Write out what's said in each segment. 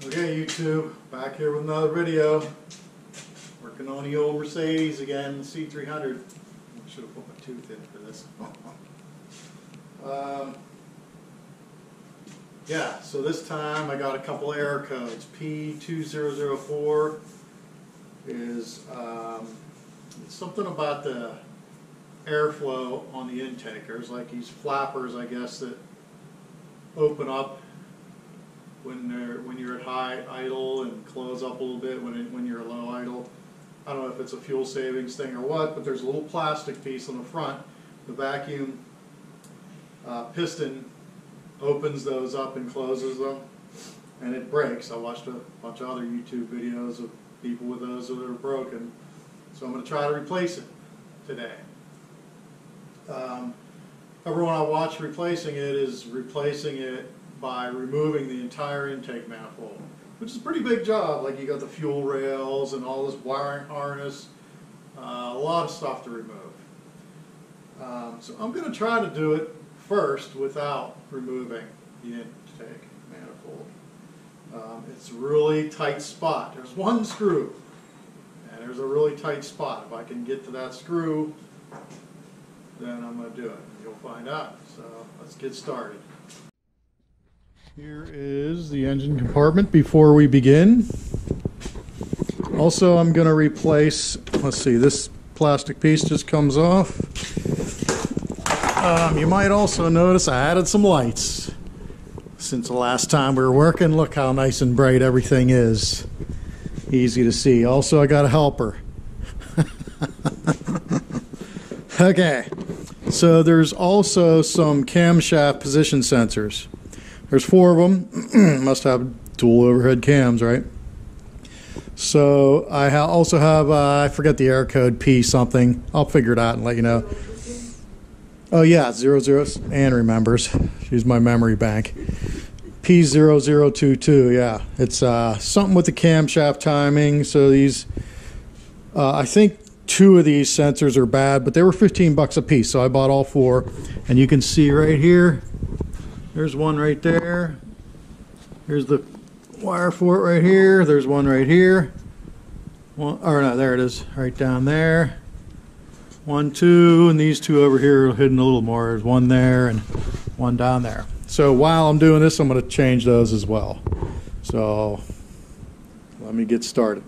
Okay, YouTube, back here with another video. Working on the old Mercedes again, the C300. I should have put my tooth in for this. Yeah, so this time I got a couple error codes. P2004 is something about the airflow on the intake. There's like these flappers, I guess, that open up when you're at high idle and close up a little bit when you're low idle. I don't know if it's a fuel savings thing or what, but there's a little plastic piece on the front. The vacuum piston opens those up and closes them, and it breaks. I watched a bunch of other YouTube videos of people with those that are broken, so I'm going to try to replace it today. Everyone I watch replacing it is replacing it by removing the entire intake manifold, which is a pretty big job. Like, you got the fuel rails and all this wiring harness, a lot of stuff to remove. So I'm going to try to do it first without removing the intake manifold. It's a really tight spot. There's one screw, and there's a really tight spot. If I can get to that screw, then I'm going to do it. You'll find out. So let's get started. Here is the engine compartment before we begin. Also, I'm going to replace, let's see, this plastic piece just comes off. You might also notice I added some lights since the last time we were working. Look how nice and bright everything is. Easy to see. Also, I got a helper. Okay, so there's also some camshaft position sensors. There's 4 of them. Must have dual overhead cams, right? So I also have, I forget the error code, P something. I'll figure it out and let you know. Oh yeah, 00, Ann remembers. She's my memory bank. P0022, yeah. It's something with the camshaft timing. So these, I think 2 of these sensors are bad, but they were 15 bucks a piece. So I bought all 4. And you can see right here, there's one right there. Here's the wire for it right here. There's one right here. One, or no, there it is, right down there. 1, 2, and these 2 over here are hidden a little more. There's one there and one down there. So while I'm doing this, I'm going to change those as well. So let me get started.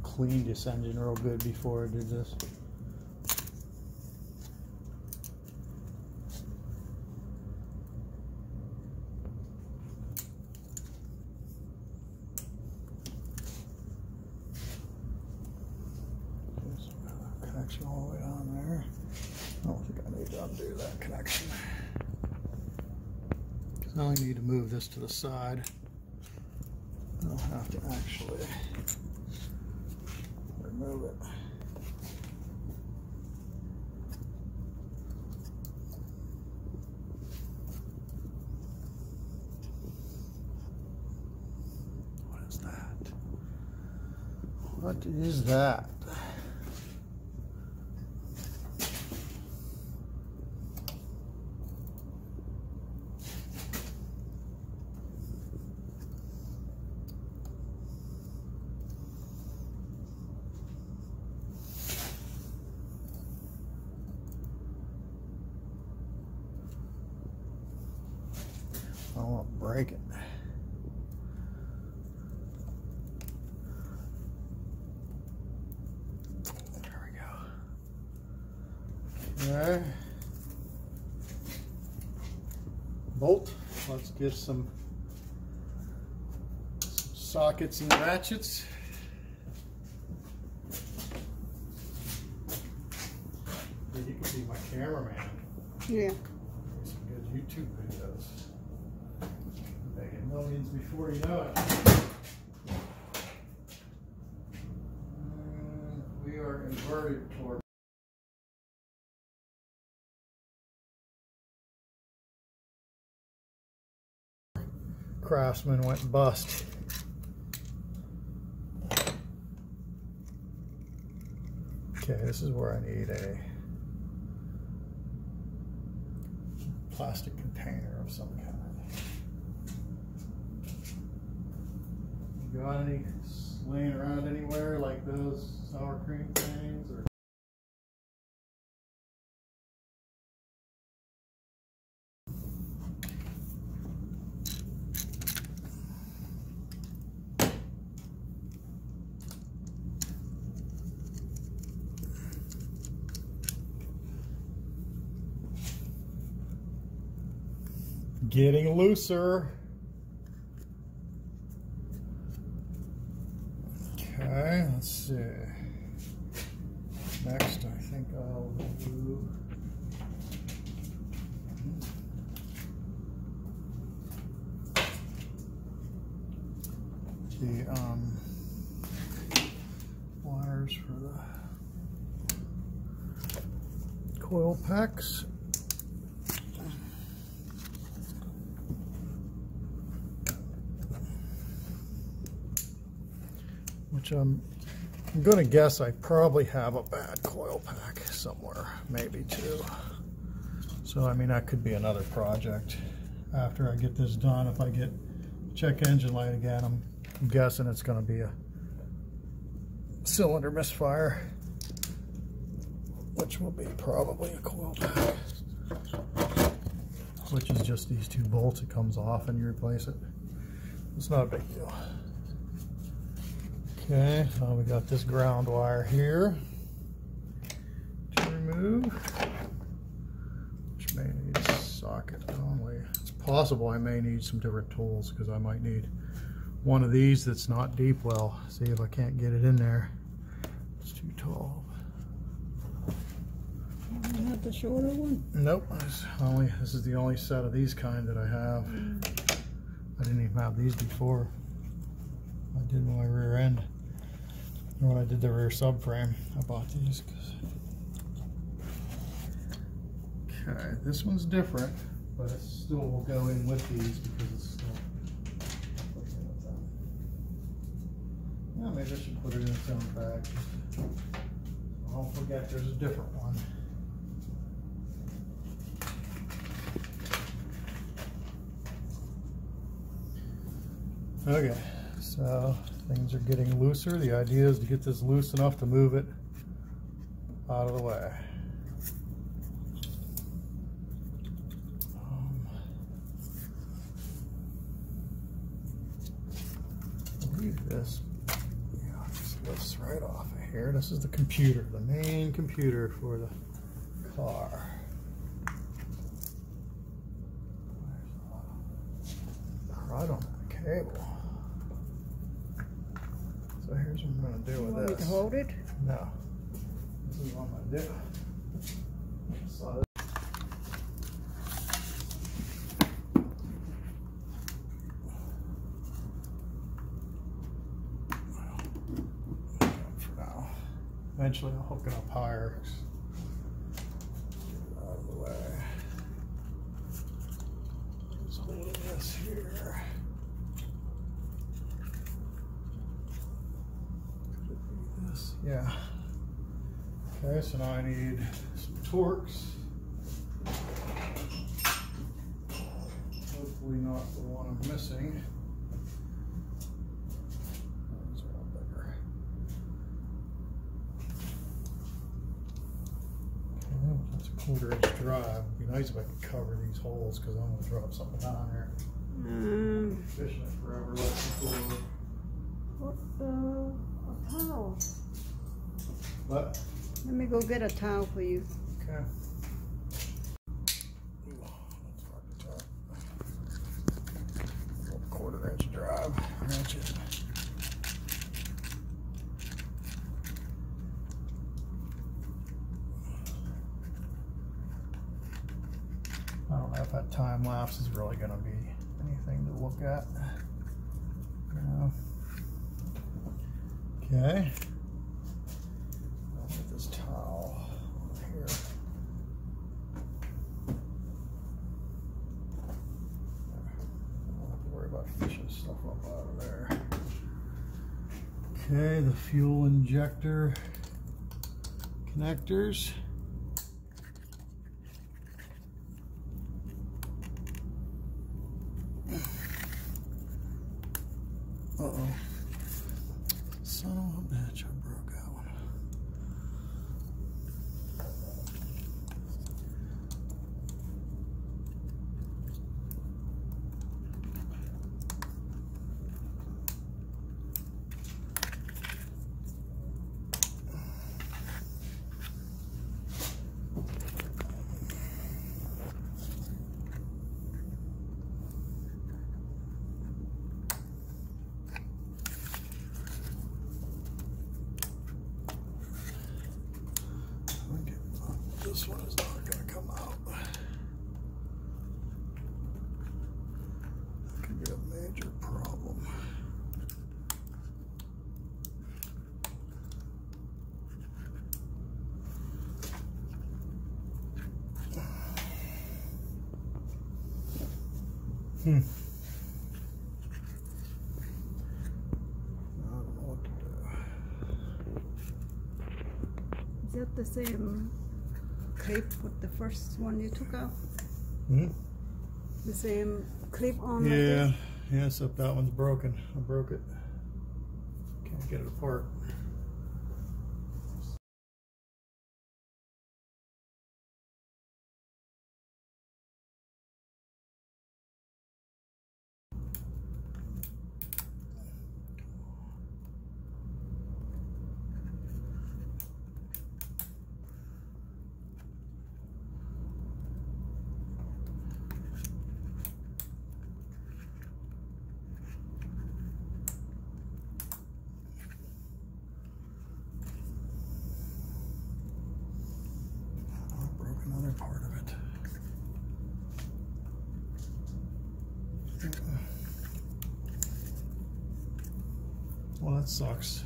Cleaned this engine real good before I did this. Connection all the way on there. I don't think I need to undo that connection, because I only need to move this to the side. I don't have to actually remove it. What is that? What is that? I don't want to break it. There we go. Okay. Bolt. Let's get some sockets and ratchets. You can be my cameraman. Yeah. Some good YouTube videos. Megan. millions before you know it. And we are inverted toward. Craftsman went bust. Okay, this is where I need a plastic container of some kind. You got any laying around anywhere like those sour cream things? Or getting looser. Okay, let's see. Next, I think I'll do the wires for the coil packs. Which I'm going to guess I probably have a bad coil pack somewhere, maybe two. So I mean, that could be another project after I get this done. If I get check engine light again, I'm guessing it's going to be a cylinder misfire, which will be probably a coil pack, which is just these two bolts. It comes off and you replace it. It's not a big deal. Okay, we got this ground wire here to remove, which may need a socket only. It's possible I may need some different tools because I might need one of these that's not deep well. See if I can't get it in there. It's too tall. Not the shorter one? Nope, this is the only set of these kind that I have. I didn't even have these before. I did my rear end. When I did the rear subframe, I bought these. Okay, this one's different, but it still will go in with these because it's still. Yeah, maybe I should put it in its own bag. Don't forget, there's a different one. Okay, so things are getting looser. The idea is to get this loose enough to move it out of the way. I believe this, just lifts right off of here. This is the computer, the main computer for the car. Right on that cable. So here's what I'm going to do with this. Want me to hold it? No. This is what I'm going to do. So for now. Eventually I'll hook it up higher. Get it out of the way. Just holding this here. Yeah. Okay, so now I need some Torx. Hopefully not the one I'm missing. These are all bigger. Okay, that's a 1/4 inch drive. It'd be nice if I could cover these holes because I'm going to drop something down there. Fishing it forever. A towel. What? Let me go get a towel for you. Okay. Little 1/4 inch drive. Ratchet. I don't know if that time lapse is really going to be anything to look at. No. Okay. I'll get this towel here. I don't have to worry about fishing stuff up out of there. Okay, the fuel injector connectors. Uh-oh. Son of a bitch, I broke that one. This one is not going to come out. That could be a major problem. I don't know what to do. Is that the same clip with the first one you took out? Hmm? The same clip on? Yeah, yeah, except that one's broken. I broke it. Can't get it apart. Another part of it. Well, that sucks.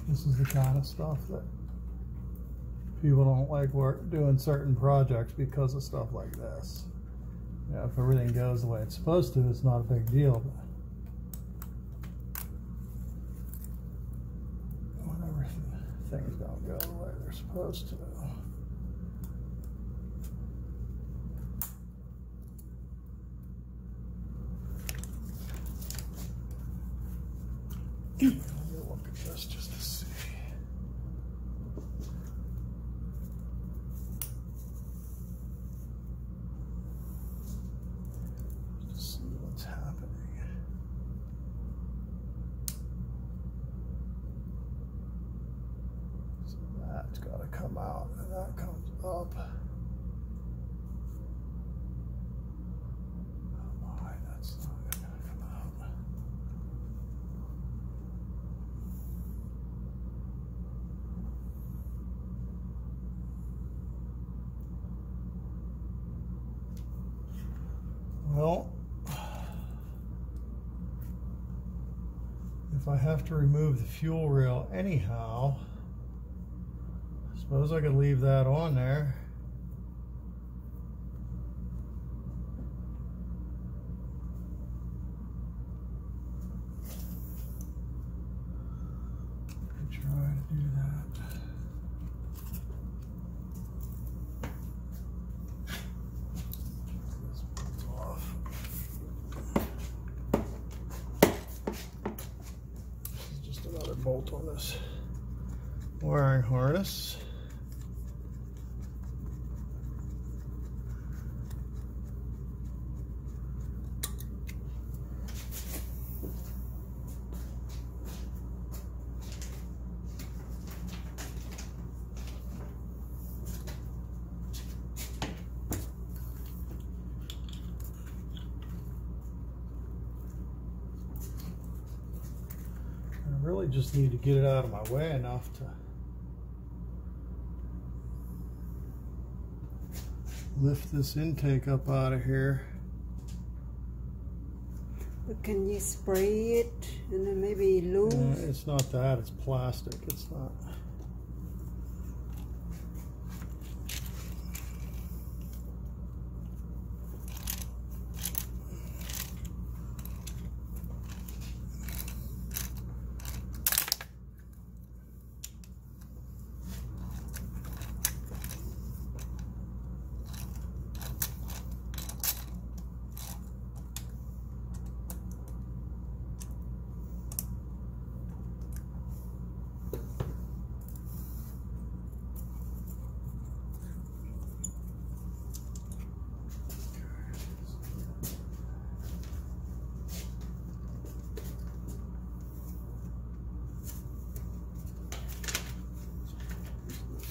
This is the kind of stuff that people don't like doing certain projects because of stuff like this. Yeah, if everything goes the way it's supposed to, it's not a big deal. But whenever things don't go the way they're supposed to. Let me look at this just to see. That's got to come out, and that comes up. Oh my, that's not going to come out. Well, if I have to remove the fuel rail anyhow, I suppose I could leave that on there. Try to do that. This bolt's off. This is just another bolt on this wiring harness. really just need to get it out of my way enough to lift this intake up out of here. But can you spray it and then maybe loose? It's not that, it's plastic. It's not.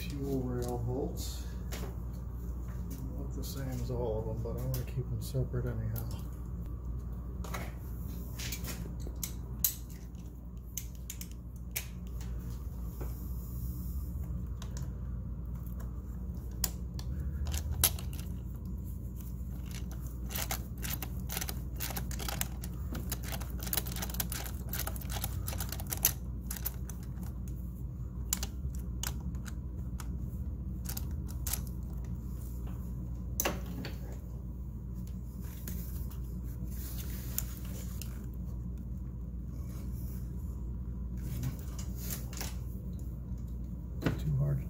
Fuel rail bolts look the same as all of them, but I want to keep them separate anyhow.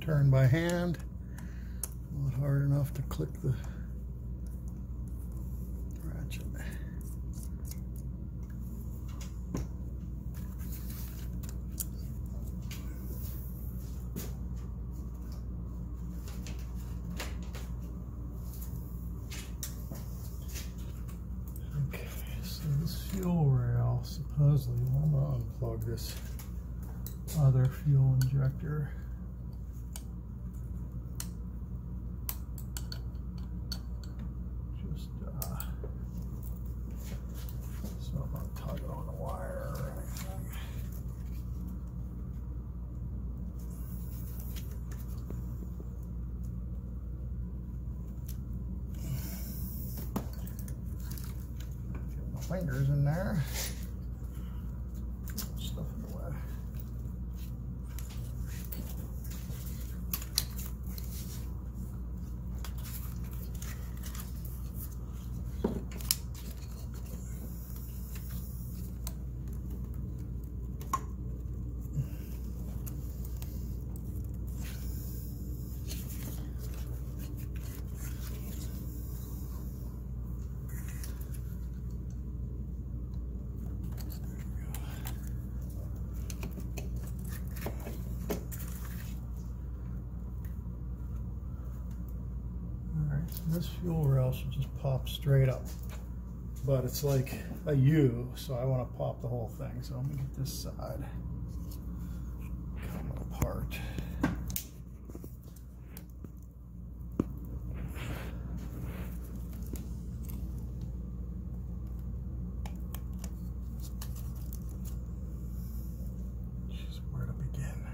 Turn by hand, not hard enough to click the ratchet. Okay, so this fuel rail, supposedly, I'm going to unplug this other fuel injector. Fingers in there. Stuff in the way. This fuel rail should just pop straight up, but it's like a U, so I want to pop the whole thing. So I'm gonna get this side coming apart. Just where to begin?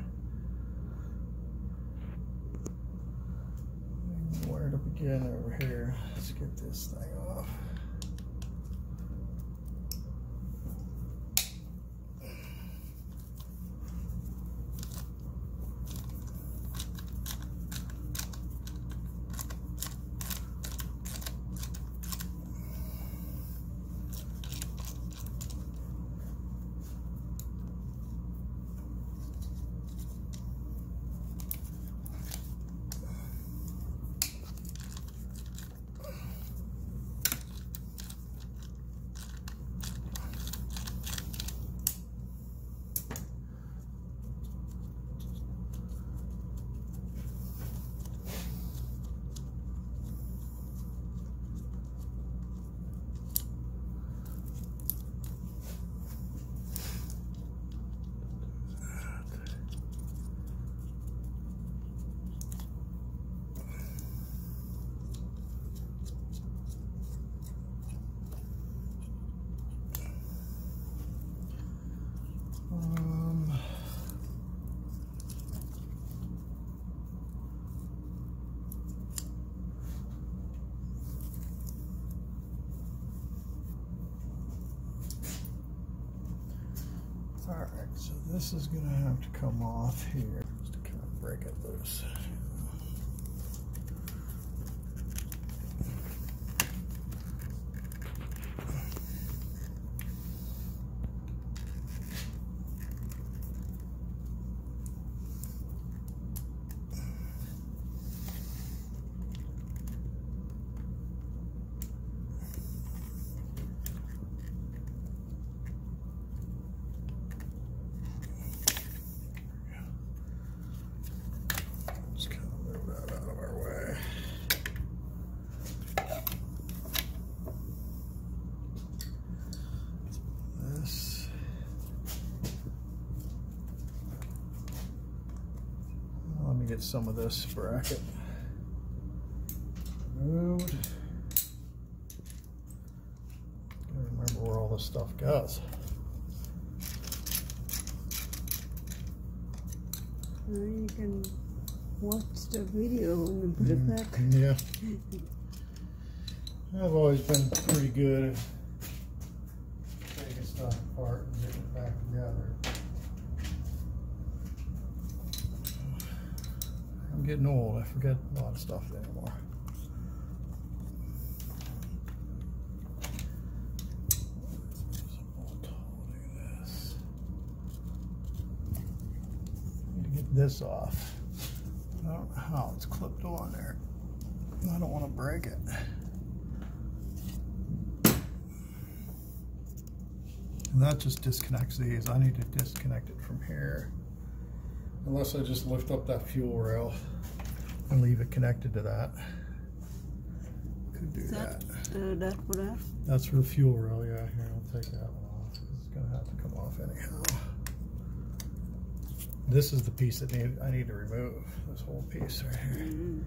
Where to begin over here? Let's get this thing off. Alright, so this is going to have to come off here just to kind of break it loose. Get some of this bracket removed. Gotta remember where all this stuff goes. Now you can watch the video and put it back. Yeah. I've always been pretty good at taking stuff apart and getting it back together. I'm getting old. I forget a lot of stuff anymore. Need to get this off. I don't know how it's clipped on there. I don't want to break it. And that just disconnects these. I need to disconnect it from here. Unless I just lift up that fuel rail and leave it connected to that. Could do that. That for that? That's for the fuel rail, yeah. Here, I'll take that one off. It's gonna have to come off anyhow. This is the piece that I need to remove. This whole piece right here. Mm-hmm.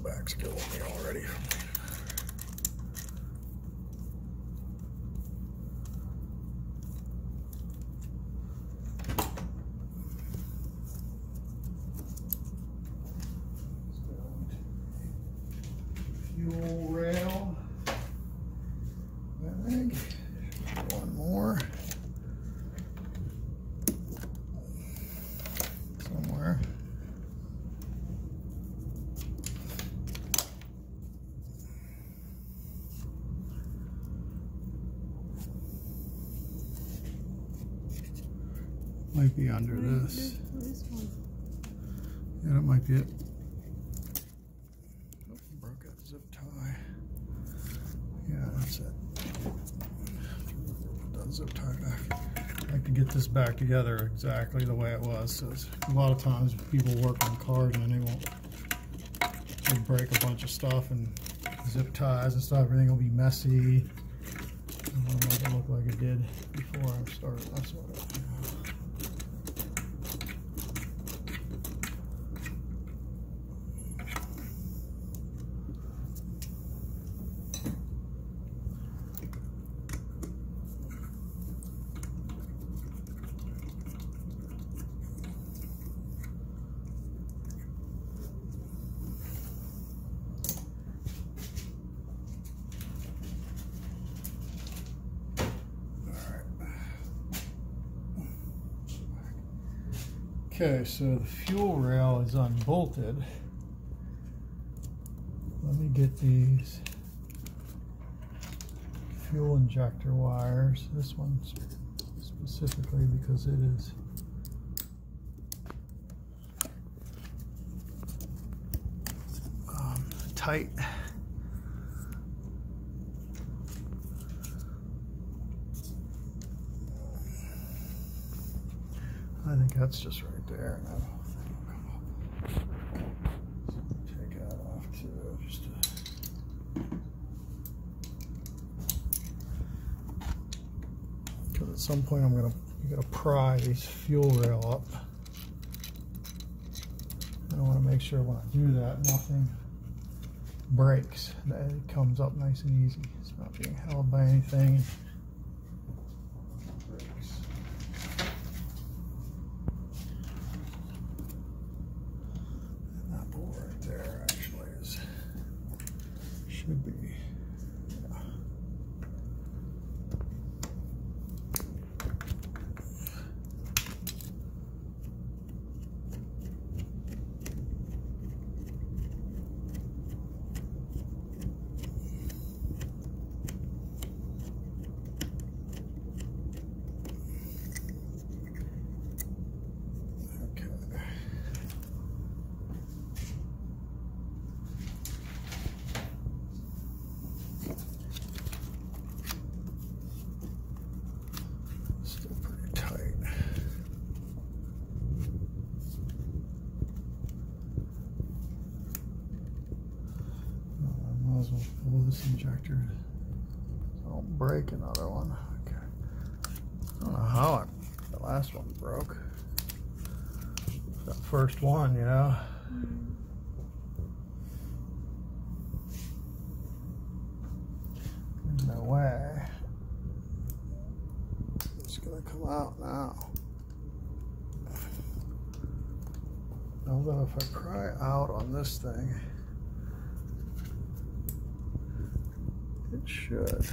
Back's killing me already. Fuel rail. Bag. One more. Somewhere. Might be under this. This one. Yeah, that might be it. Oh, broke that zip tie. Yeah, that's it. Put that zip tie back. I like to get this back together exactly the way it was. So a lot of times people work on cars and they won't. They break a bunch of stuff and zip ties and stuff. Everything will be messy. I want to make it look like it did before I started messing with it. Okay, so the fuel rail is unbolted. Let me get these fuel injector wires. This one specifically because it is tight. I think that's just right there. Now, take that off too. Just because at some point you gotta pry these fuel rail up. I want to make sure when I do that, nothing brakes. It comes up nice and easy. It's not being held by anything. Brakes. And that bolt right there actually should be. Pull this injector so I don't break another one. Okay. I don't know how the last one broke. That first one, you know. There's no way. It's gonna come out now. Although if I pry out on this thing, it should.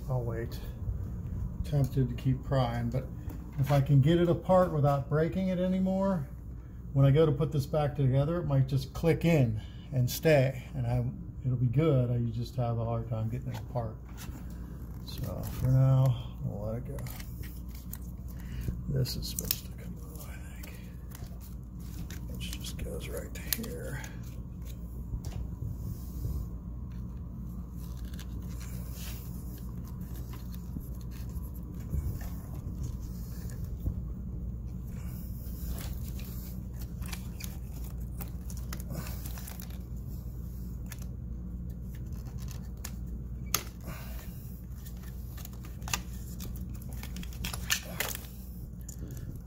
I'll wait. Tempted to keep prying, but if I can get it apart without breaking it anymore, when I go to put this back together, it might just click in and stay, and it'll be good. I just have a hard time getting it apart. So for now, we'll let it go. This is supposed to come out, I think. Which just goes right to here.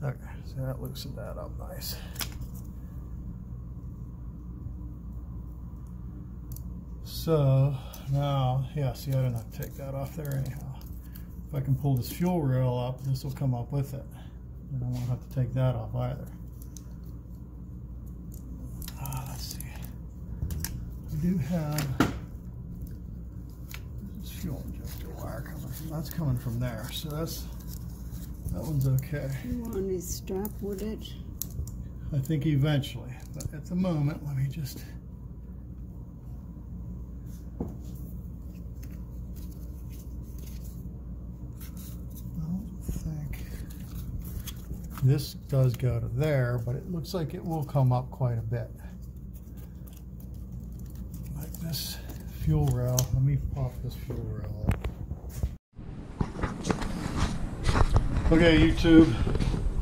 Okay, so that loosened that up nice. So now, yeah, see, I didn't have to take that off there anyhow. If I can pull this fuel rail up, this will come up with it. And I won't have to take that off either. Let's see. We do have this fuel injector wire coming from, that's coming from there. So that one's okay. You want to strap with it? I think eventually, but at the moment, let me just. I don't think this does go to there, but it looks like it will come up quite a bit. Like this fuel rail. Let me pop this fuel rail up. Okay, YouTube,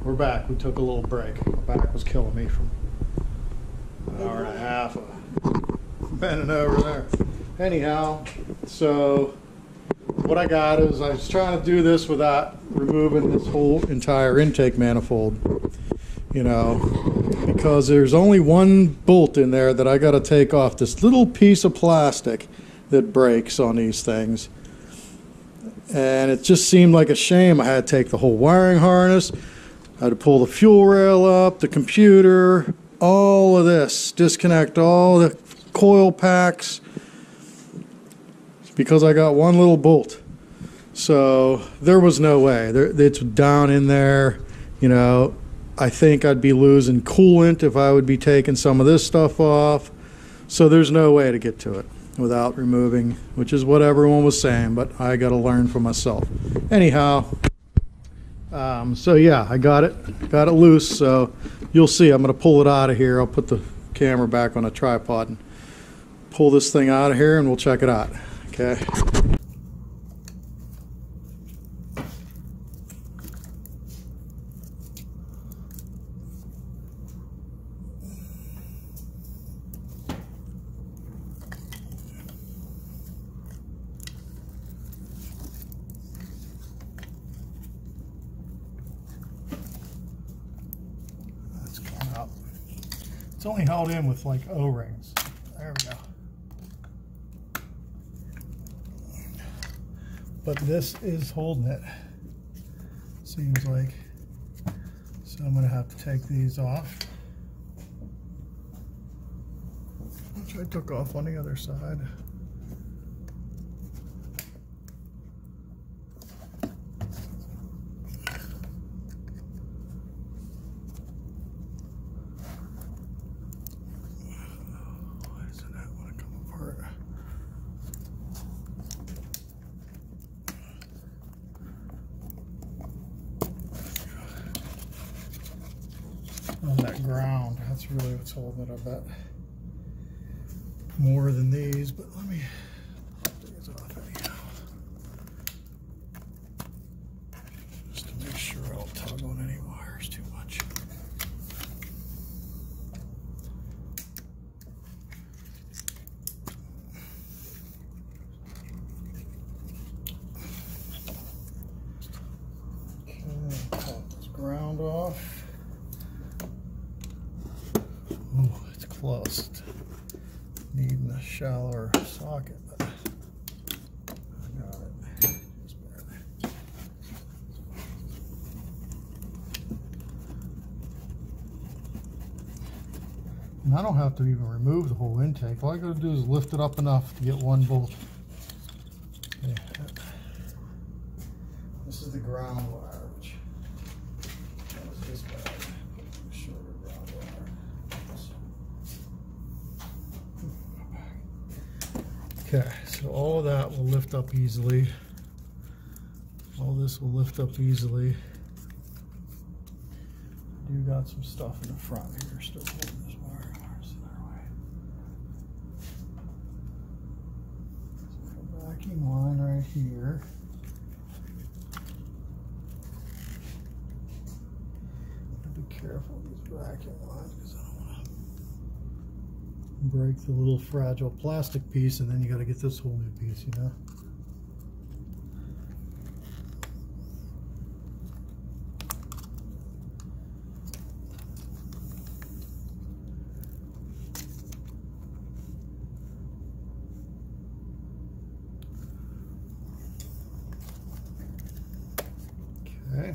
we're back. We took a little break. My back was killing me from an hour and a half of bending over there. Anyhow, so what I got is I was trying to do this without removing this whole entire intake manifold, you know, because there's only one bolt in there that I got to take off, this little piece of plastic that breaks on these things. And it just seemed like a shame. I had to take the whole wiring harness, I had to pull the fuel rail up, the computer, all of this, disconnect all the coil packs, because I got one little bolt. So there was no way. It's down in there, you know. I think I'd be losing coolant if I would be taking some of this stuff off. So there's no way to get to it without removing, which is what everyone was saying, but I got to learn for myself. Anyhow, so yeah, I got it loose. So you'll see, I'm going to pull it out of here. I'll put the camera back on a tripod and pull this thing out of here, and we'll check it out. Okay. It's only held in with like O-rings. There we go. But this is holding it, seems like. So I'm gonna have to take these off, which I took off on the other side. Why doesn't that want to come apart? On that ground, that's really what's holding it, I bet. More than these, but let me pop these off anyhow. Just to make sure I don't tug on any wires too much. Okay, pop this ground off. Oh, it's close to needing a shallower socket, but I got it. Just barely. And I don't have to even remove the whole intake. All I gotta do is lift it up enough to get one bolt. Yeah. This is the ground wire, which is this bad. Shorter ground wire. Okay, so all of that will lift up easily. All this will lift up easily. I do got some stuff in the front here still holding this wire. Where's the other way? So a backing line right here. Be careful with these backing lines because I don't want to break the little fragile plastic piece, and then you got to get this whole new piece, you know. Okay.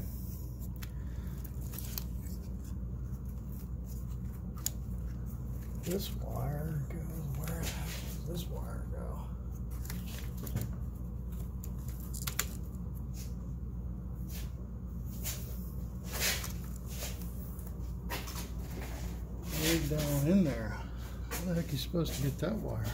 This wire goes, where does this wire go? Way down in there. How the heck are you supposed to get that wire?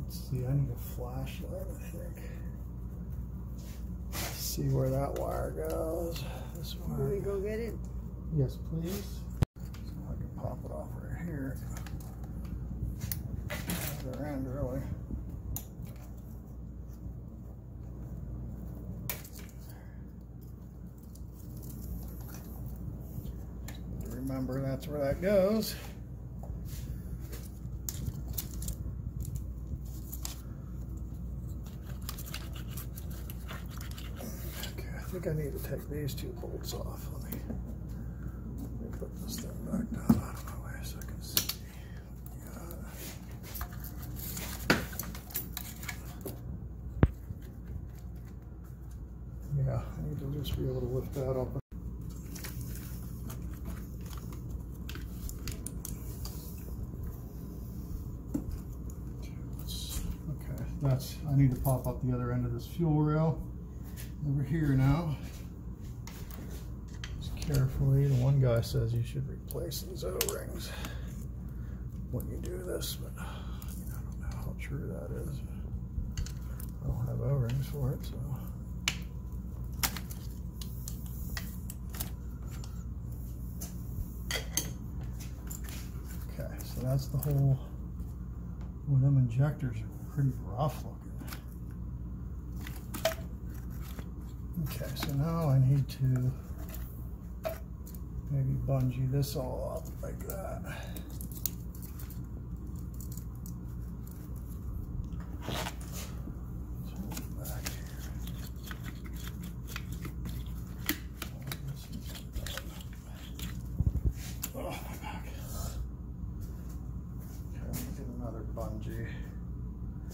See, I need a flashlight, I think. Let's see where that wire goes. This wire. Can we go get it? Yes, please. So I can pop it off right here. Other end, really. Remember, that's where that goes. I think I need to take these two bolts off. Let me put this thing back down out of my way so I can see. Yeah, I need to just be able to lift that up. Okay, I need to pop up the other end of this fuel rail. Over here now, just carefully. The one guy says you should replace these O-rings when you do this, but I don't know how true that is. I don't have O-rings for it, so. Okay, so that's the whole. Well, them injectors are pretty rough looking. Okay, so now I need to maybe bungee this all up like that.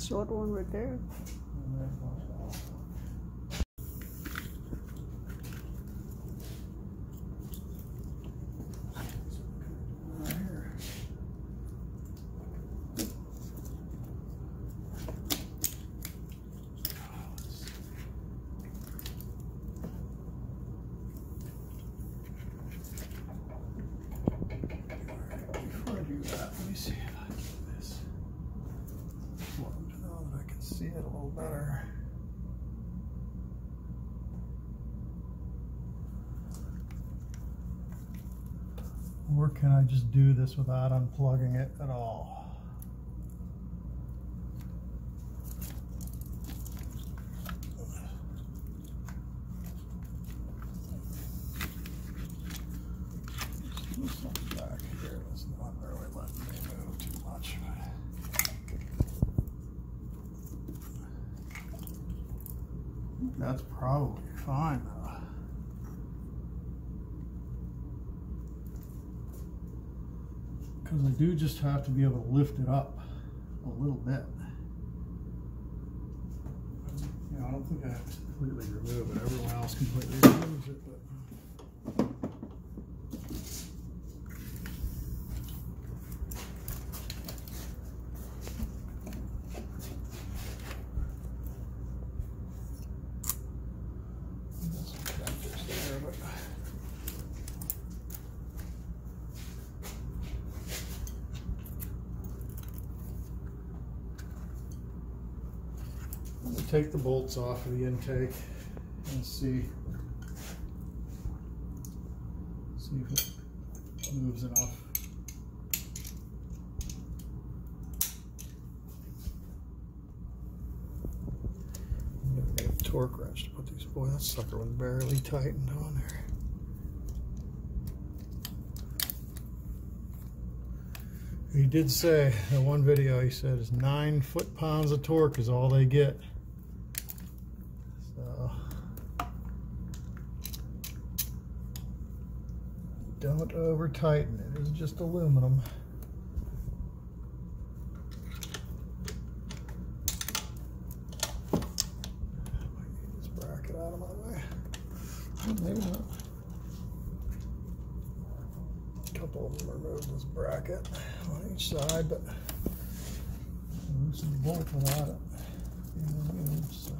short one right there. Let me see if I can get this plugged so that I can see it a little better. Or can I just do this without unplugging it at all? Something back here that's not really letting me move too much. That's probably fine though. Because I do just have to be able to lift it up a little bit. You know, I don't think I have to completely remove it. Everyone else completely removes it, but take the bolts off of the intake and see if it moves enough. I'm gonna get a torque wrench to put these. Boy, that sucker was barely tightened on there. He did say in one video, he said is 9 foot-pounds of torque is all they get. Don't over tighten it. It's just aluminum. I might need this bracket out of my way. Oh, maybe not. A couple of them removed this bracket on each side, but loosen the bolt without it being removed. So.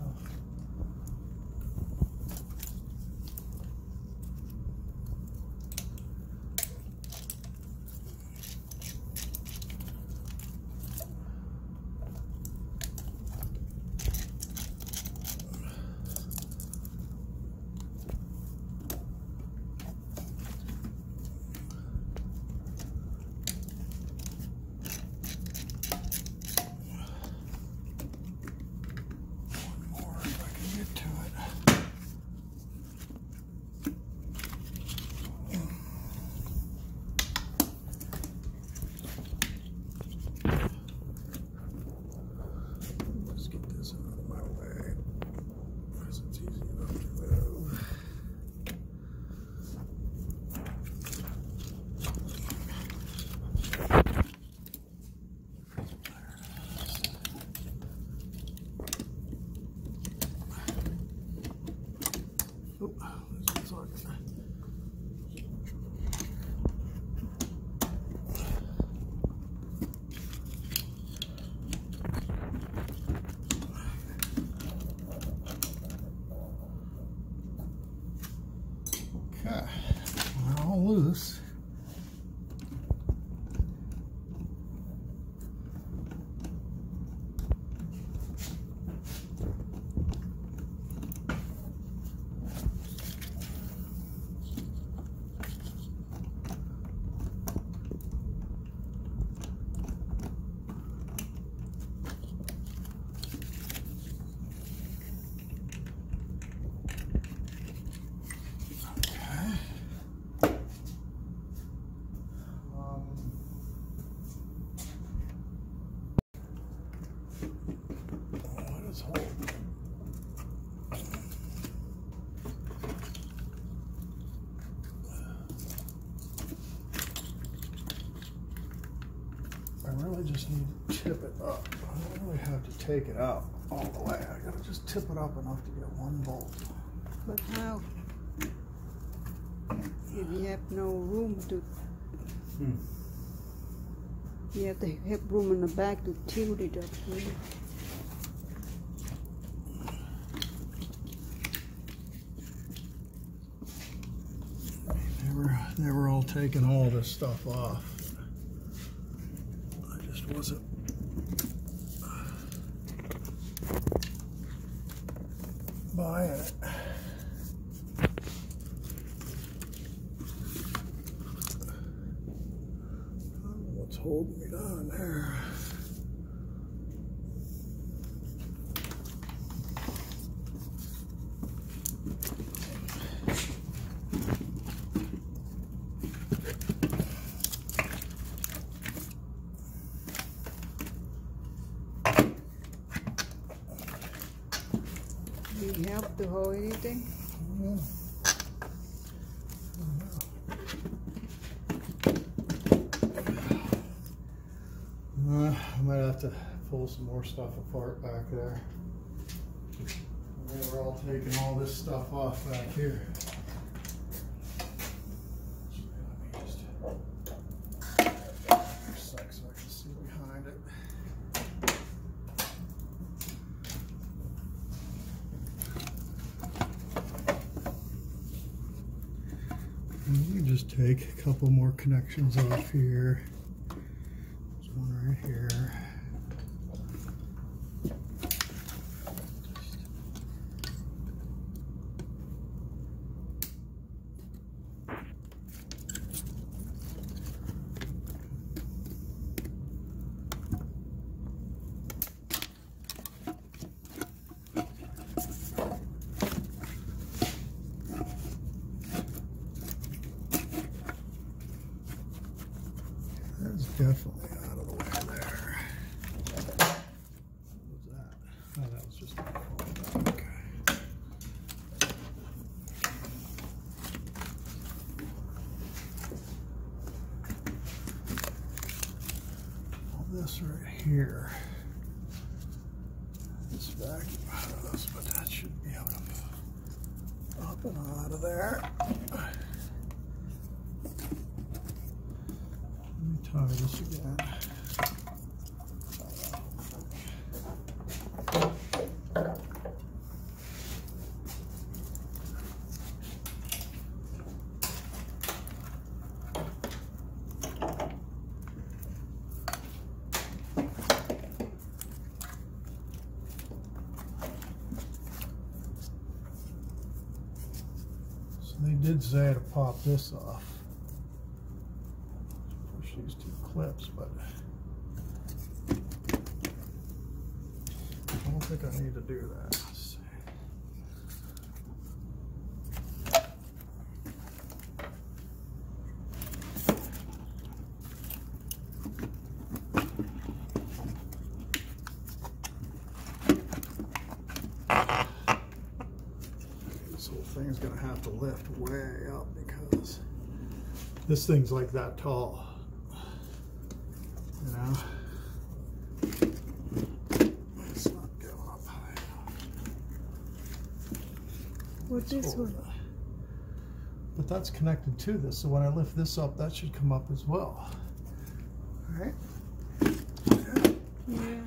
Okay, all loose. really just need to tip it up. I don't really have to take it out all the way. I gotta just tip it up enough to get one bolt. But how? If you have no room to, you have to have room in the back to tilt it up. Really. They were all taking all this stuff off. I just wasn't. Buying it. I don't know what's holding me down there. Need help to hold anything? Yeah. I might have to pull some more stuff apart back there. They were all taking all this stuff off back here. Let me just for a sec so I can see behind it. You can just take a couple more connections off here. There's one right here. That's definitely out of the way there. What was that? Oh, that was just okay. All this right here. This vacuum hose, but that should be able to move up and out of there. Try this again. So they did say to pop this off. These two clips, but I don't think I need to do that. Let's see. This whole thing's gonna have to lift way up because this thing's like that tall. You know, it's not going up high enough. What's this one? But that's connected to this, so when I lift this up, that should come up as well. All right? Yeah.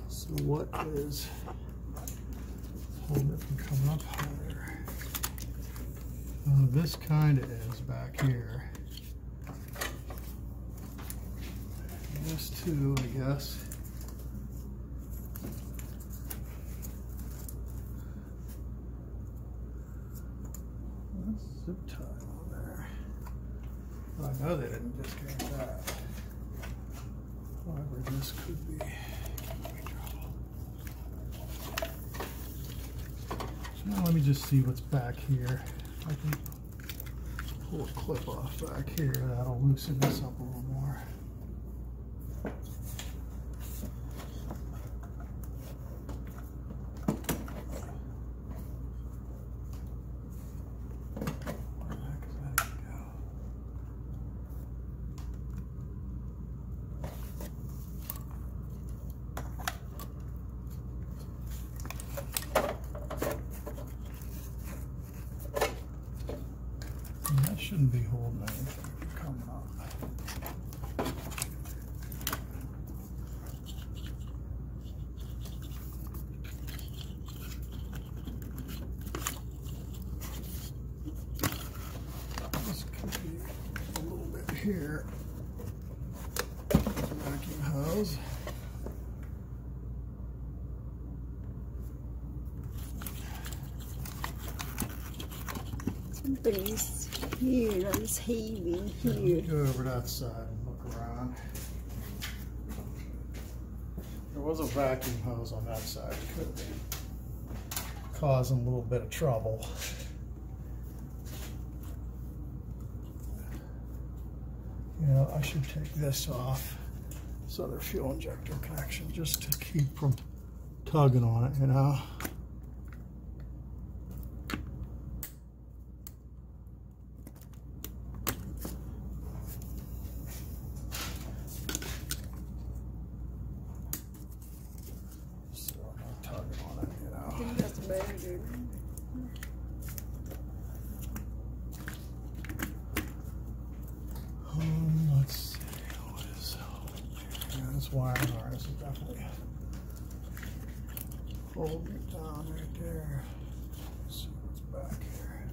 So what is holding it from coming up higher? This kind of is back here. This too, I guess. That's zip tie on there. Well, I know they didn't discount that. However, this could be trouble. So now let me just see what's back here. I can pull a clip off back here. That'll loosen this up a little more. Where the heck is that even go? shouldn't be holding anything coming up. This could be a little bit here. Vacuum hose. Something's here, it's heaving here. Go over that side and look around. There was a vacuum hose on that side. It could be causing a little bit of trouble. You know, I should take this off, this other fuel injector connection, just to keep from tugging on it, you know. So I'm not tugging on it, you know. I think that's better, dude. Let's see, what is, yeah, this wiring harness is definitely holding it down right there. Let's see what's back here.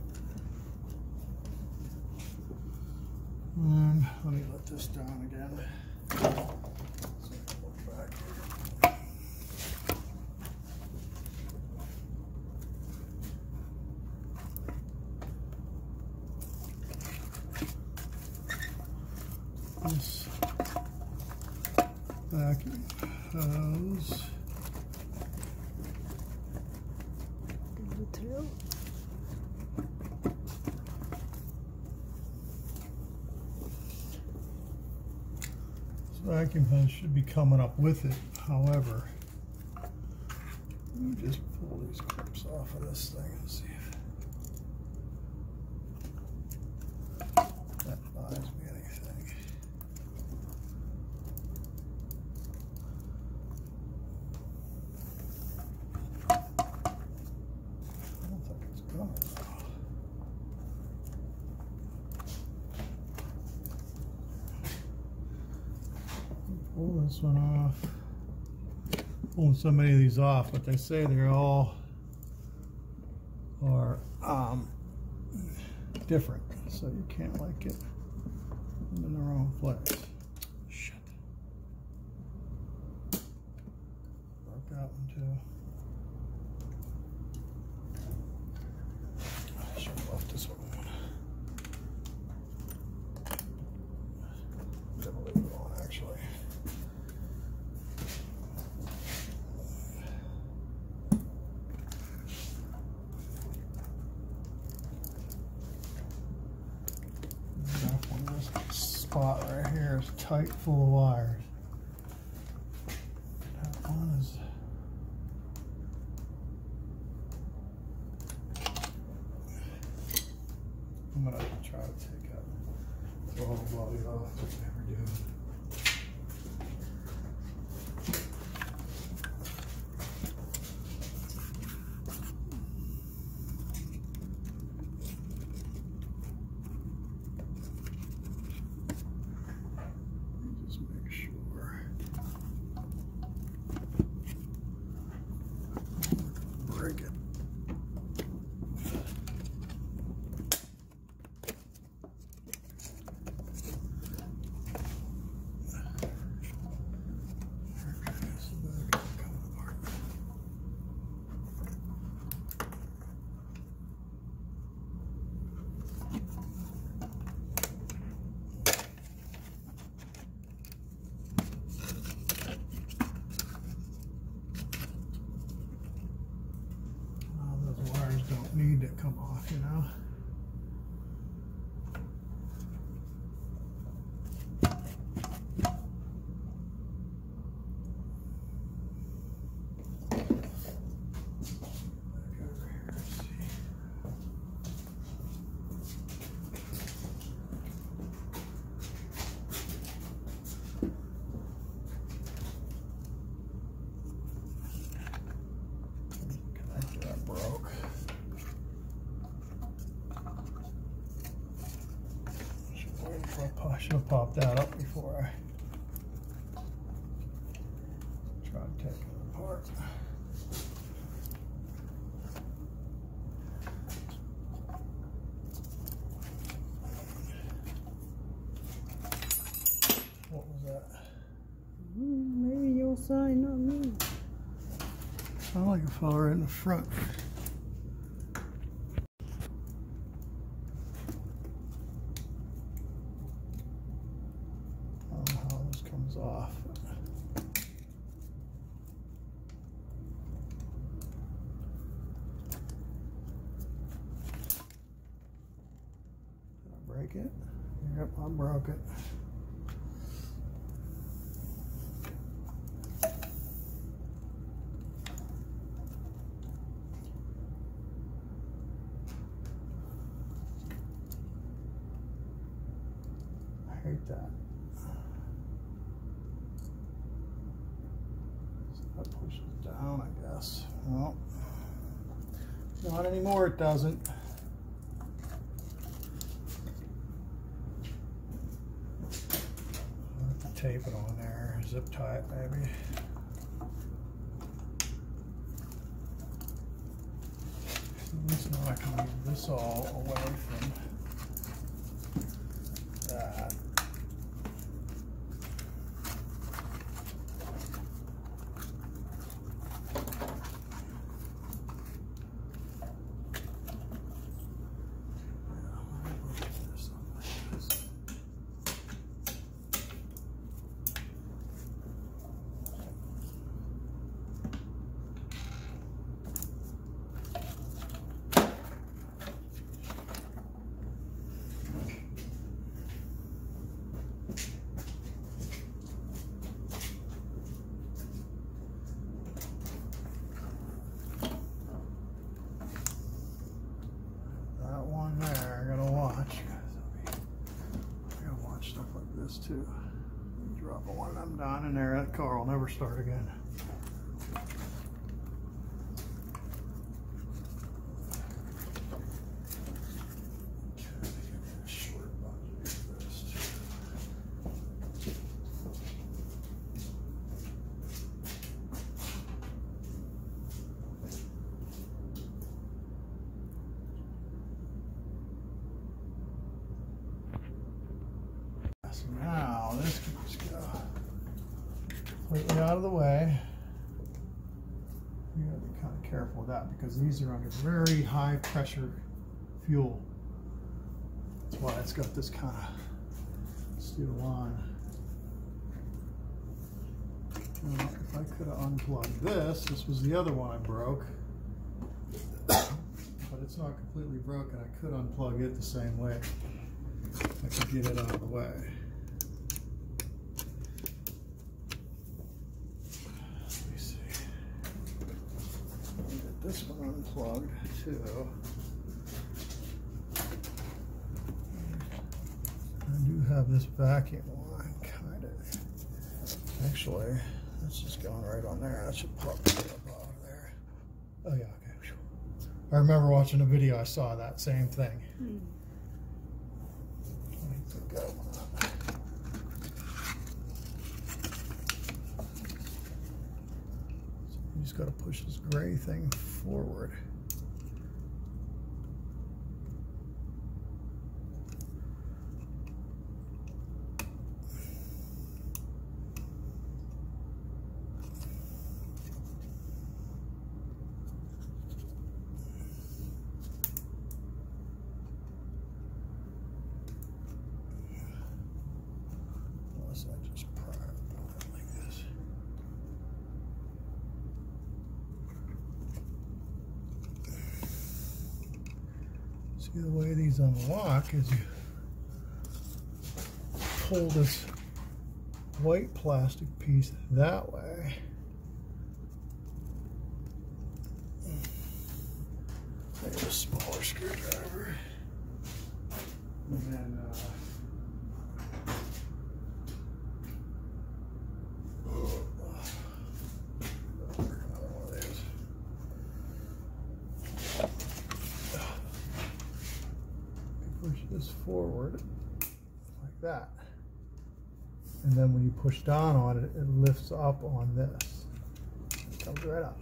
Let me let this down again. So look back here. This vacuum hose. This vacuum hose should be coming up with it. However, let me just pull these clips off of this thing and see if that buys me anything. I don't think it's gonna though. Pull this one off. Pulling so many of these off, but they say they're all are different, so you can't like get them in the wrong place. Shit. Broke that one too. I should have left this one. Didn't leave it on actually. Spot right here is tight full of wires. That one is I'm gonna try to take out the body off, which I never do. Break it. Don't need to come off, you know. Back over here, let's see. Connector that broke. should have popped that up before I try to take it apart. What was that? Maybe your side, not me. I like a fella right in the front. I don't know how this comes off. Did I break it? Yep, I broke it. I hate that. So that pushes down, I guess. Well, not anymore, it doesn't. I'll have to tape it on there, zip tie it maybe. At least now I can move this all away from that. Too. Drop one of them down in there, that car will never start again. Now this can just go completely out of the way. You gotta be kind of careful with that because these are under very high pressure fuel. That's why it's got this kind of steel line. Now, if I could have unplugged this was the other one I broke. But it's not completely broken. I could unplug it the same way. I could get it out of the way. Let me see. I'll get this one unplugged too. I do have this vacuum line, kind of. Actually, that's just going right on there. That should pop right up out of there. Oh yeah, okay. I remember watching a video, I saw that same thing. Go. So you just got to push this gray thing forward. I just pry it like this. See, the way these unlock is you pull this white plastic piece that way. Take a smaller screwdriver. And then push this forward like that. and then when you push down on it, it lifts up on this. It comes right up.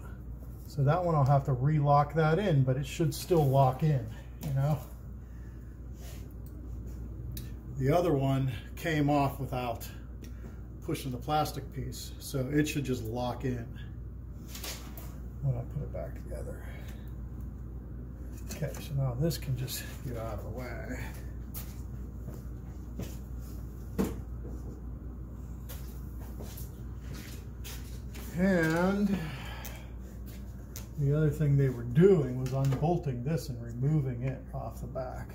So that one I'll have to re-lock that in, but it should still lock in, you know? The other one came off without pushing the plastic piece, so it should just lock in when I put it back together. Okay, so now this can just get out of the way. And the other thing they were doing was unbolting this and removing it off the back.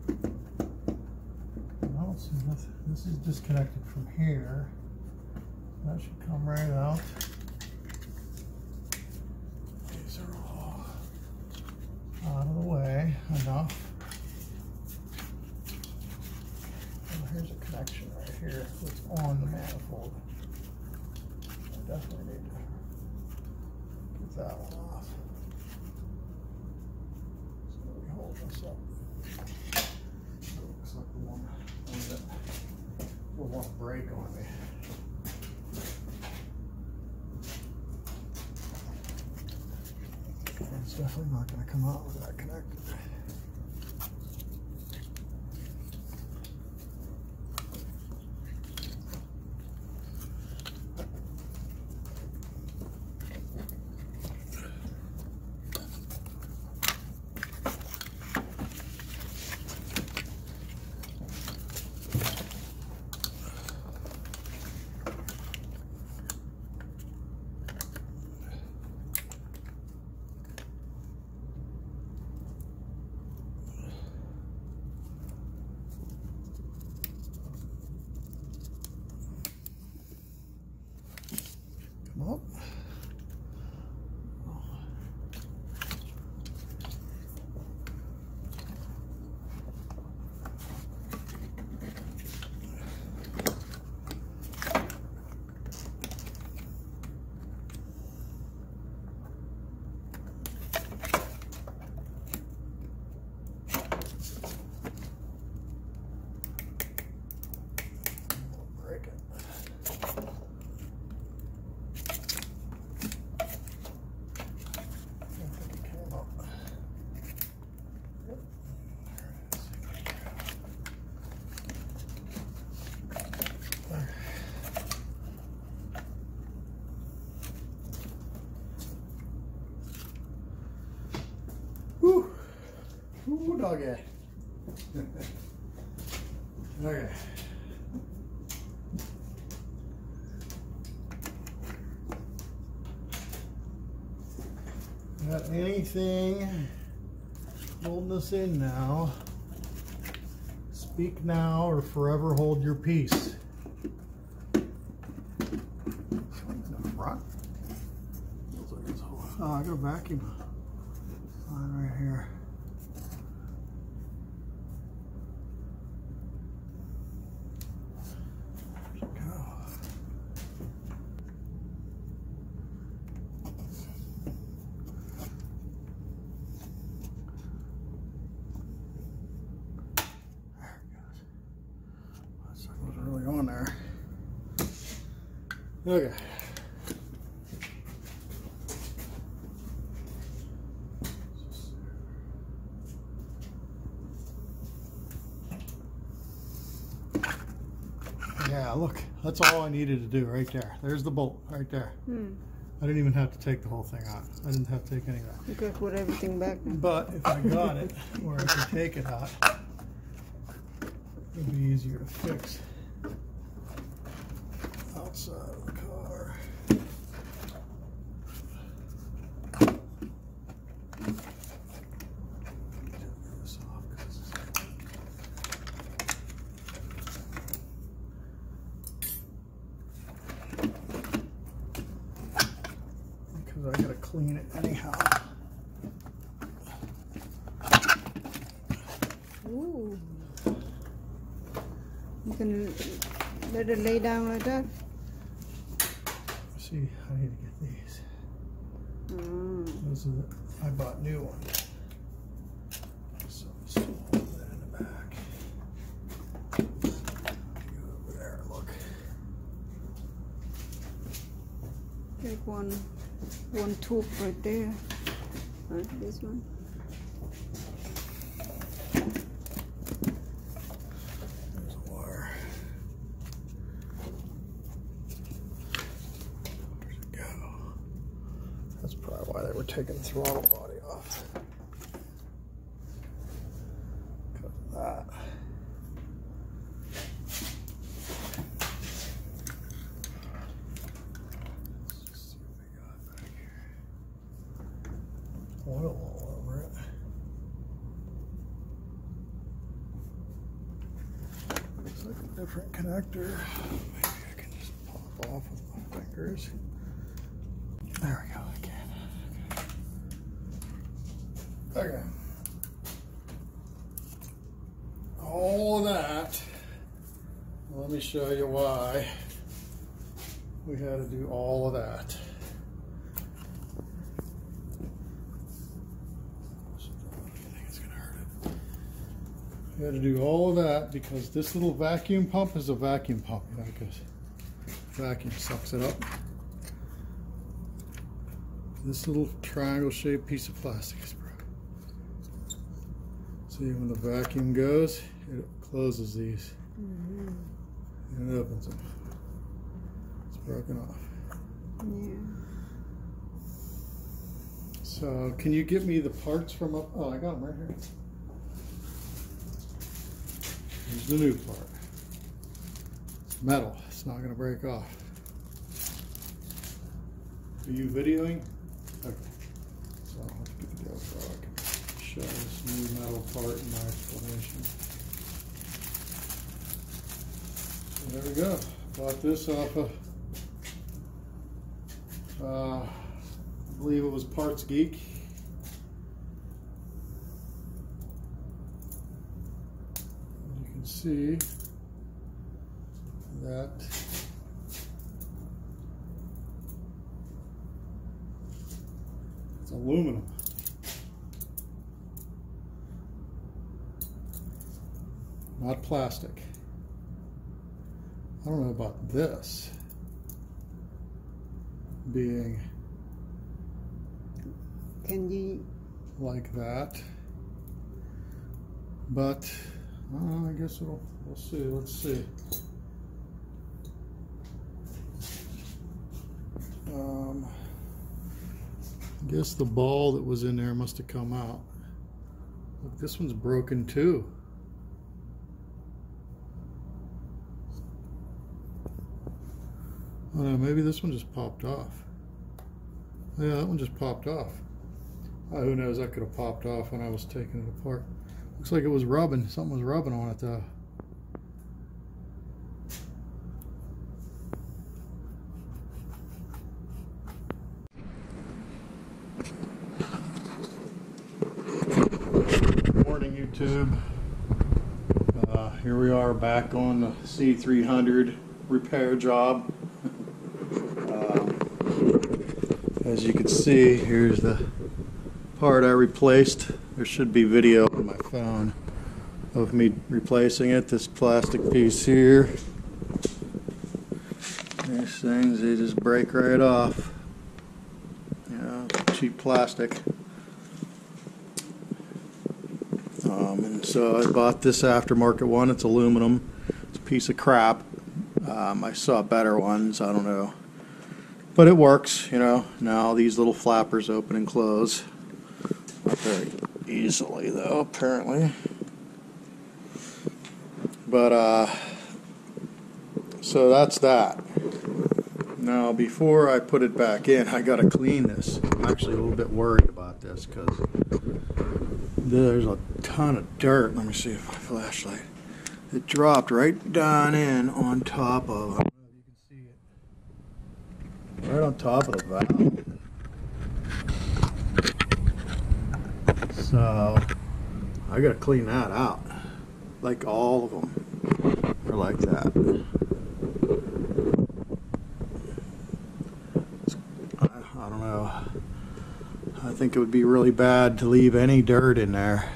I don't see nothing. This is disconnected from here. That should come right out. These are all out of the way enough. Oh, here's a connection right here that's on the manifold. I definitely need to get that one off. So let me hold this up. Looks like the one that will want to break on me. It's definitely not going to come out with that connected. Up. Break it. Woo! Ooh, doggy. Okay. Got anything holding us in now? Speak now or forever hold your peace. Oh, I got a vacuum on right here. There we go. There it goes. That sucker wasn't really on there. Okay. Yeah, look, that's all I needed to do right there. There's the bolt right there. I didn't even have to take the whole thing out. I didn't have to take any of that. You could put everything back. But if I got it where I could take it out, it'd be easier to fix outside of the car. I gotta clean it anyhow. Ooh. You can let it lay down like that. See, I need to get these. Those are the, I bought new ones. So let's hold that in the back. Go over there. one tube right there. Right, this one. There's a wire. Where'd it go? That's probably why they were taking the throttle body off. Cut that. Oil all over it. Looks like a different connector. Maybe I can just pop off with my fingers. There we go, I can. Okay. All of that. Let me show you why we had to do all of that. We had to do all of that because this little vacuum pump is a vacuum pump, you know, because vacuum sucks it up. This little triangle-shaped piece of plastic is broken. See, when the vacuum goes, it closes these and it opens them. It's broken off. Yeah. So, can you get me the parts from up? Oh, I got them right here. Here's the new part. It's metal. It's not going to break off. Are you videoing? Okay. So I'll have to get the GoPro so I can show this new metal part in my explanation. So there we go. Bought this off of, I believe it was Parts Geek. See that it's aluminum. Not plastic. I don't know about this being like that, but I guess we'll see. Let's see. I guess the ball that was in there must have come out. Look, this one's broken too. Oh no, maybe this one just popped off. Yeah, that one just popped off. Who knows, that could have popped off when I was taking it apart. Looks like it was rubbing. Something was rubbing on it though. Morning YouTube. Here we are back on the C300 repair job. As you can see, here's the part I replaced. There should be video on my phone of me replacing it. This plastic piece here. These things, they just break right off. You know, cheap plastic. And so I bought this aftermarket one. It's aluminum. It's a piece of crap. I saw better ones. I don't know. But it works, you know. Now these little flappers open and close. Not very easily though, apparently. But so that's that. Now before I put it back in, I gotta clean this. I'm actually a little bit worried about this because there's a ton of dirt. Let me see if my flashlight. It dropped right down in on top of, I don't know if you can see it, right on top of the valve. So I gotta clean that out. Like all of them are like that. I don't know. I think it would be really bad to leave any dirt in there.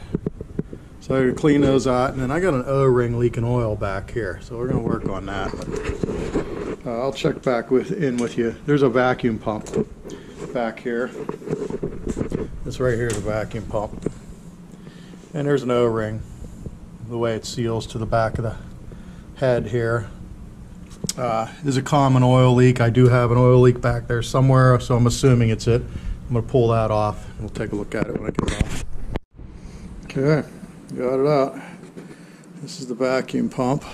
So I gotta clean those out, and then I got an O-ring leaking oil back here, so we're gonna work on that. I'll check back in with you. There's a vacuum pump back here. This right here is a vacuum pump. And there's an O-ring, the way it seals to the back of the head here. Is a common oil leak. I do have an oil leak back there somewhere, so I'm assuming it's it. I'm going to pull that off, and we'll take a look at it when I get it off. Okay, got it out. This is the vacuum pump.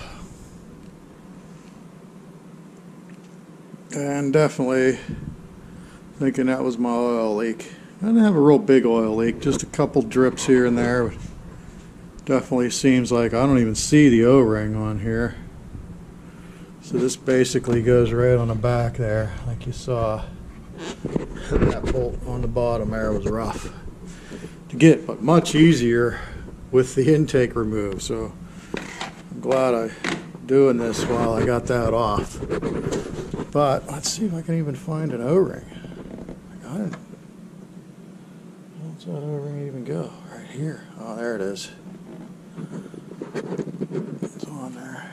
And definitely thinking that was my oil leak. I didn't have a real big oil leak, just a couple drips here and there. But definitely seems like I don't even see the O-ring on here. So this basically goes right on the back there, like you saw. That bolt on the bottom there was rough to get, but much easier with the intake removed. So I'm glad I'm doing this while I got that off. But let's see if I can even find an O-ring. I got it. Where's that O-ring even go? Right here. Oh, there it is. It's on there.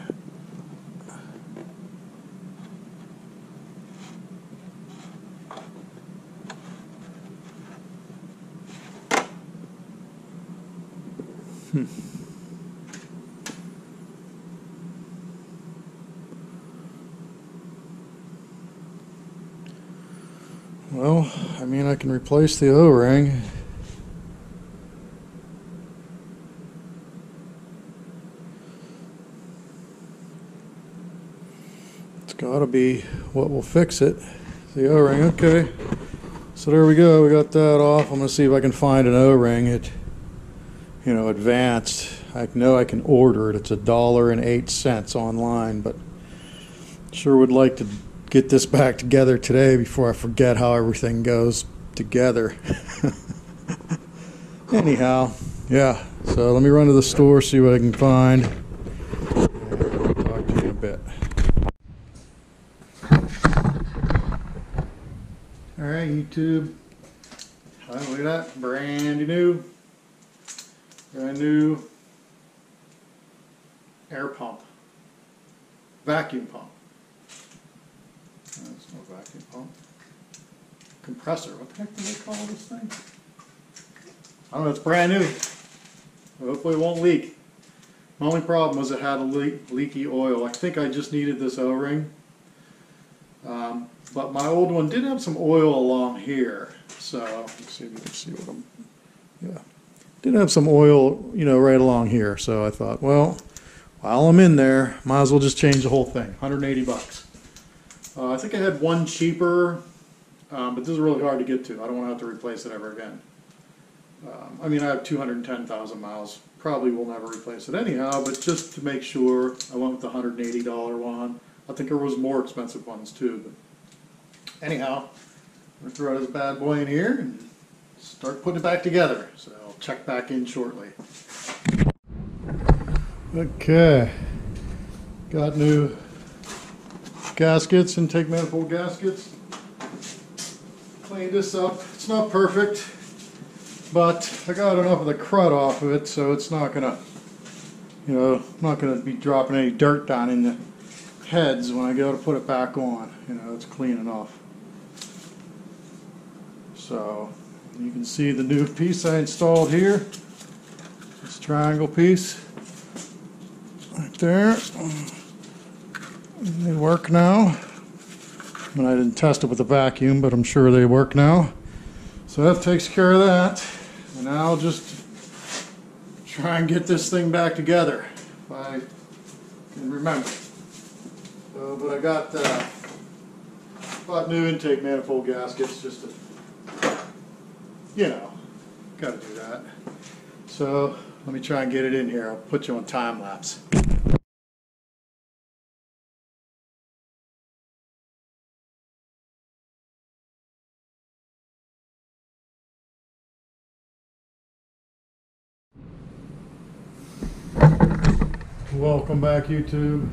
Well, I mean, I can replace the O-ring. It's got to be what will fix it. The O-ring, okay. So there we go. We got that off. I'm going to see if I can find an O-ring. Advanced. I know I can order it. It's $1.08 online, but sure would like to get this back together today before I forget how everything goes together. Anyhow, yeah. So let me run to the store, see what I can find, and I'll talk to you in a bit. All right, YouTube. Oh, look at that, brand new air pump, vacuum pump. That's no vacuum pump. Compressor. What the heck do they call this thing? I don't know. It's brand new. Hopefully it won't leak. My only problem was it had a leaky oil. I think I just needed this O-ring. But my old one did have some oil along here. So let's see if you can see what I'm. Yeah. Did have some oil, right along here. So I thought, well, while I'm in there, might as well just change the whole thing. 180 bucks. I think I had one cheaper, but this is really hard to get to. I don't want to have to replace it ever again. I mean, I have 210,000 miles. Probably will never replace it anyhow, but just to make sure, I went with the $180 one. I think there was more expensive ones too. But anyhow, I'm going to throw this bad boy in here and start putting it back together. So I'll check back in shortly. Okay, got new gaskets, intake manifold gaskets. Cleaned this up. It's not perfect, but I got enough of the crud off of it, so it's not gonna, not gonna be dropping any dirt down in the heads when I go to put it back on. It's clean enough. So you can see the new piece I installed here. This triangle piece right there. They work now. I mean, I didn't test it with the vacuum, but I'm sure they work now. So that takes care of that. And now I'll just try and get this thing back together if I can remember. So, but I bought new intake manifold gaskets just to, gotta do that. So let me try and get it in here. I'll put you on time lapse. Welcome back, YouTube.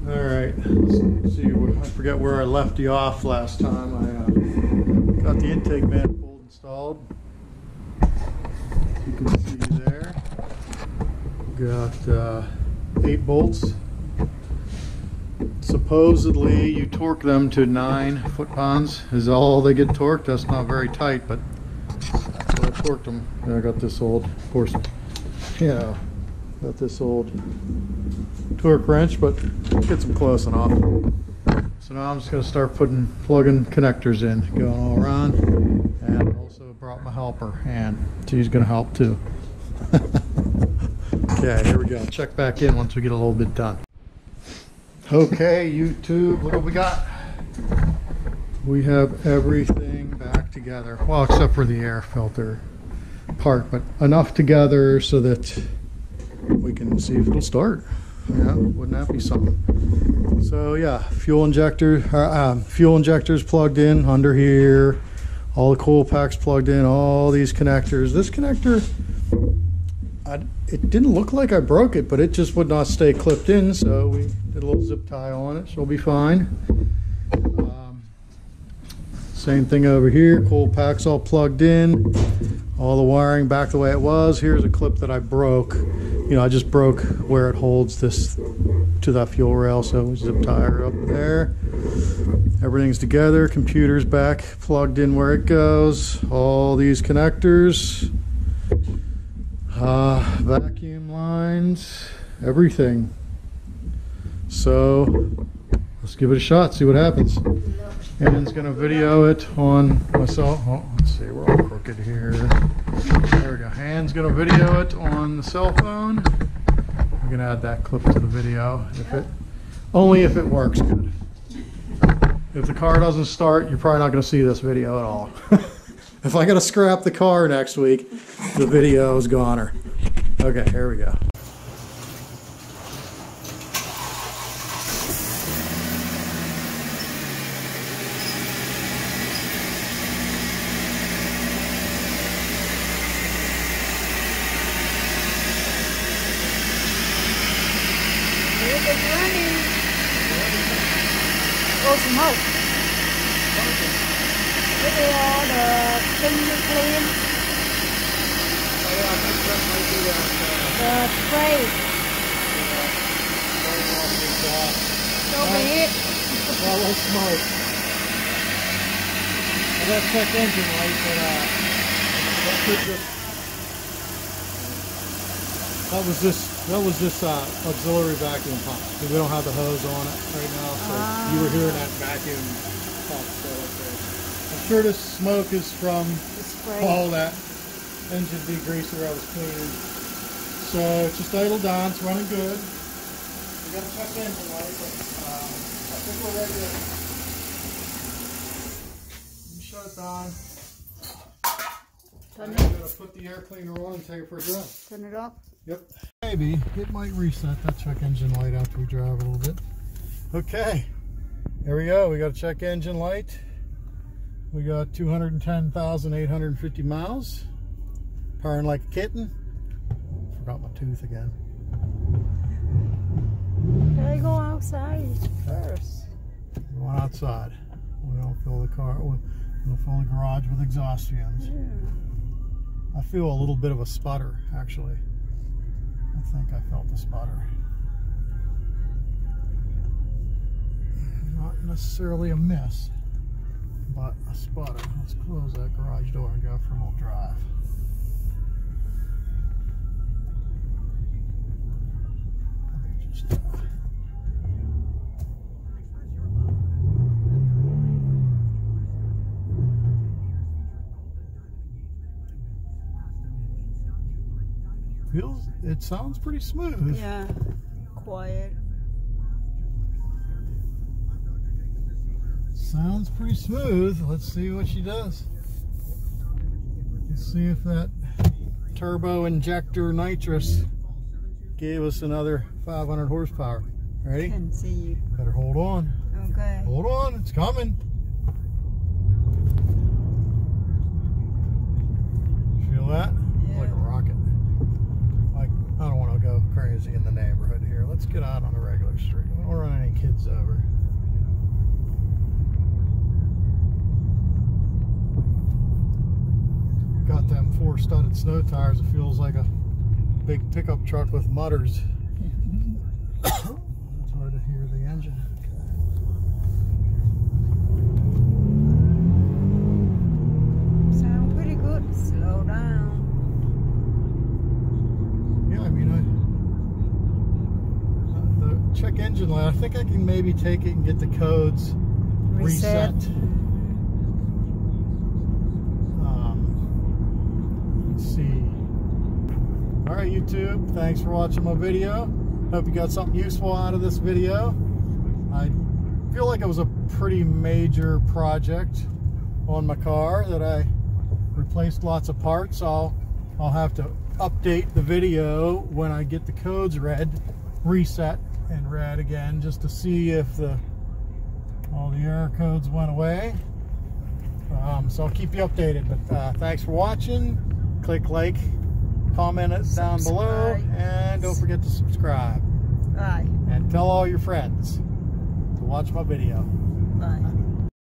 Alright, let's see, I forget where I left you off last time. I got the intake manifold installed. You can see there. Got 8 bolts Supposedly you torque them to 9 foot-pounds is all they get torqued. That's not very tight, but that's what I torqued them. And I got this old, of course, you know, got this old torque wrench, but it gets them close enough. So now I'm just going to start plugging connectors in, going all around, and also brought my helper, and she's going to help too. Okay, here we go. Check back in once we get a little bit done. Okay, YouTube, look what we got. We have everything back together. Well, except for the air filter part, but enough together so that we can see if it'll start. Yeah, wouldn't that be something? So yeah, fuel injectors plugged in under here. All the coil packs plugged in. All these connectors. This connector, it didn't look like I broke it, but it just would not stay clipped in. So we did a little zip tie on it. So it'll be fine. Same thing over here. Coil packs all plugged in. All the wiring back the way it was. Here's a clip that I broke. You know, I just broke where it holds this to that fuel rail, so we zip tie her up there. Everything's together. Computer's back plugged in where it goes. All these connectors, vacuum lines, everything. So let's give it a shot, see what happens. And it's going to video it on myself. Oh, let's see, we're all crooked here. There we go. Hand's going to video it on the cell phone. I'm going to add that clip to the video. Only if it works good. If the car doesn't start, you're probably not going to see this video at all. If I got to scrap the car next week, the video is goner. Okay, here we go. Oh, smoke. With the thing you clean. The spray. So big. That was smoke. I got to check engine light, but that was this auxiliary vacuum pump. We don't have the hose on it right now, so you were hearing that vacuum pump. So I'm sure this smoke is from all that engine degreaser I was cleaning. So it's just idle down, it's running good. We got to check engine light, but I think we're ready to shut it down. I'm going to put the air cleaner on and take it for a drive. Turn it off. Yep. Maybe it might reset that check engine light after we drive a little bit. Okay. There we go. We got a check engine light. We got 210,850 miles. Powering like a kitten. Forgot my tooth again. Gotta go outside first. We're going outside. We don't fill the car. We don't fill the garage with exhaust fumes. Yeah. I feel a little bit of a sputter, actually. I think I felt a sputter. Not necessarily a miss, but a sputter. Let's close that garage door and go for a little drive. Let me just it sounds pretty smooth. Yeah, quiet. Sounds pretty smooth. Let's see what she does. Let's see if that turbo injector nitrous gave us another 500 horsepower. Ready? Can see you. Better hold on. Okay. Hold on, it's coming. Feel that? Yeah. Like a rocket. Like, I don't want to go crazy in the neighborhood here. Let's get out on a regular street. We don't run any kids over. Got them 4 studded snow tires. It feels like a big pickup truck with mutters. It's hard to hear the engine. engine light. I think I can maybe take it and get the codes reset. Let's see. All right, YouTube, thanks for watching my video. Hope you got something useful out of this video. I feel like it was a pretty major project on my car that I replaced lots of parts. I'll have to update the video when I get the codes reset and read again, just to see if all the error codes went away. So I'll keep you updated. But thanks for watching. Click like, comment it down below, and don't forget to subscribe. Bye. And tell all your friends to watch my video. Bye.